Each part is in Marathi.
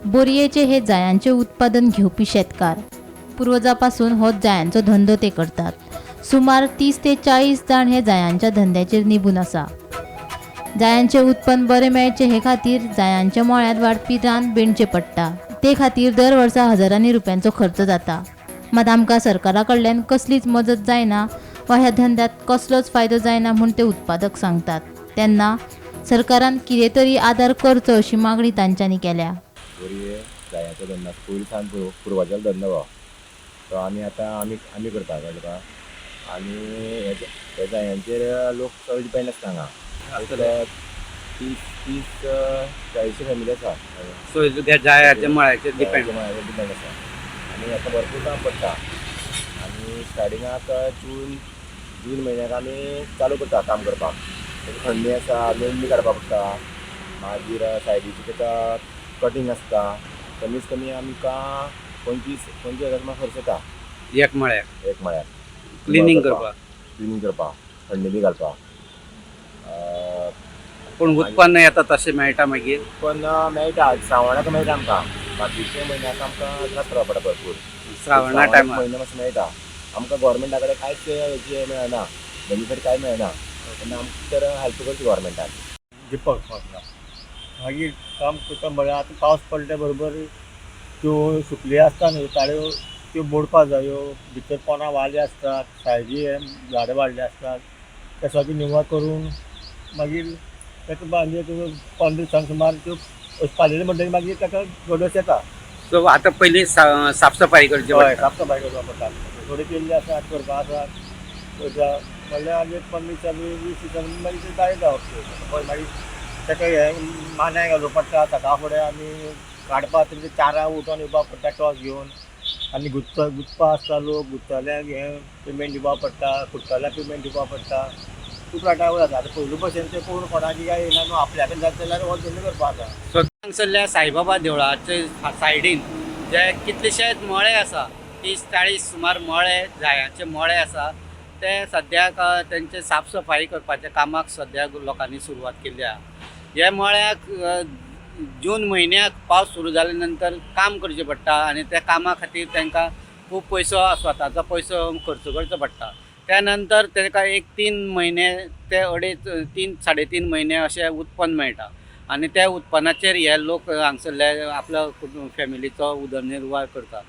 बोरयेचे हे जायांचे उत्पादन घेवपी शेतकार पूर्वजापासून हो जायांचो धंदो ते करतात। सुमार 30 ते 40 जाण हे जायांच्या धंद्याचेर निबून आसा। जायांचे उत्पन्न बरे मेळचे हे खातीर जायांच्या मळ्यात वाडपी रान विणचें पडटा। ते खातीर दर वर्सा हजारांनी रुपयांचो खर्च जाता। मात आमकां सरकारा कडल्यान कसलीच मजत जायना वा ह्या धंद्यात कसलोच फायदो जायना म्हूण ते उत्पादक सांगतात। तेन्ना सरकारान कितें तरी आदार करचो अशी मागणी तांच्यांनी केल्या। बोरये जायांचो धंदा पयलींसान पुर्वाचो धंदो हो तो आमी करता कळ्ळें। आनी हे जायांचेर लोक चड डिपेंड आसता हांगा। जाल्यार 30-40 फॅमिली आसा। सो त्या जायाच्या मळ्याचेर डिपेंड आसा आनी हाका भरपूर काम पडटा। आनी स्टार्टिंगाक जून म्हयन्याक आमी चालू करता काम करपाक। थंडी आसा, मेंढी काडपाक पडटा, मागीर सायडीची ताका कटींग आसता। कमीत कमी आमकां 25,000 खर्च येता एक मळ्याक क्लिनींग क्लिनींग करपाक थंडी बी घालपाक। पूण उत्पन्न येता तशें मेळटा मागीर पण मेळटा श्रावणाक मेळटा आमकां। बाकीचे म्हयन्याक आमकां त्रास करपा पडटा भरपूर। श्रावणा टायमार म्हयनो मातसो मेळटा आमकां गव्हर्मेंटा कडेन कांयच हेची मेळना, बेनिफीट कांय मेळना। तेन्ना आमकां तर हेल्प करची गव्हर्मेंटान। दिपक फाटला मागीर काम करता म्हळ्यार आतां पावस पडल्या बरोबर त्यो सुकल्यो आसता न्हू ताळ्यो त्यो मोडपाक जायो। भितर पोंदां वाले आसतात, सायडी झाडां वाडले आसतात, ते सगळें निवळ करून मागीर ताका मागीर 15 दिसांक सुमार त्यो पालयले म्हणटकीर मागीर ताका गडस येता। सो आतां पयलीं साफसफाई करची हय, पडटा। साफसफाई करपाक पडटा। थोडी केल्ली आसा करपा आसा म्हणल्यार आनी 15 दिसांनी 20 दिसांनी मागीर ते जाय जावप। मागीर ताका हे मानाय घालूंक पडटा सकाळ फुडें आनी काडपाक तेंचे चारां उठोन येवपाक पडटा टॉस घेवन। आनी गुंतपा आसता लोक गुंतल्याक हें पेमेंट दिवपाक पडटा, फुट्टल्याक पेमेंट दिवपाक पडटा। खूब राटावळ जाता। आतां पयलू भशेन ते कोण कोणाची काय येना न्हू, आपल्या कडेन जाता जाल्यार हो धंदो करपाक जाता। सो हांगसरल्या साईबाबा देवळाचे सायडीन जे कितलेशेच मळे आसा, 30-40 सुमार मळे जायांचे मळे आसा, ते सद्याक तेंचे साफसफाई करपाच्या कामाक सद्याक लोकांनी सुरवात केल्ली आहा। हे मळ्याक जून म्हयन्याक पावस सुरू जाल्या नंतर काम करचें पडटा आनी त्या कामा खातीर तांकां खूब पयसो स्वताचो पयसो खर्च करचो पडटा। त्या नंतर ताका एक 3 म्हयने ते 3-3.5 म्हयने अशें उत्पन्न मेळटा आनी त्या उत्पन्नाचेर हे लोक हांगसरल्या आपल्या फॅमिलीचो उदरनिर्वाह करता।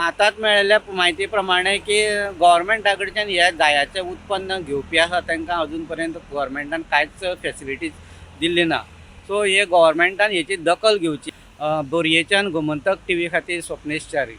आतांच मेळिल्ल्या म्हायती प्रमाणे की गव्हर्मेंटा कडच्यान हे जायाचें उत्पन्न घेवपी आसा तांकां अजून पर्यंत गव्हर्मेंटान कांयच फॅसिलिटीज दिल्ली ना। सो हे गव्हर्मेंटान हेची दखल घेवची। बोरयेच्यान गोमंतक TV खातीर स्वप्नेश च्यारी।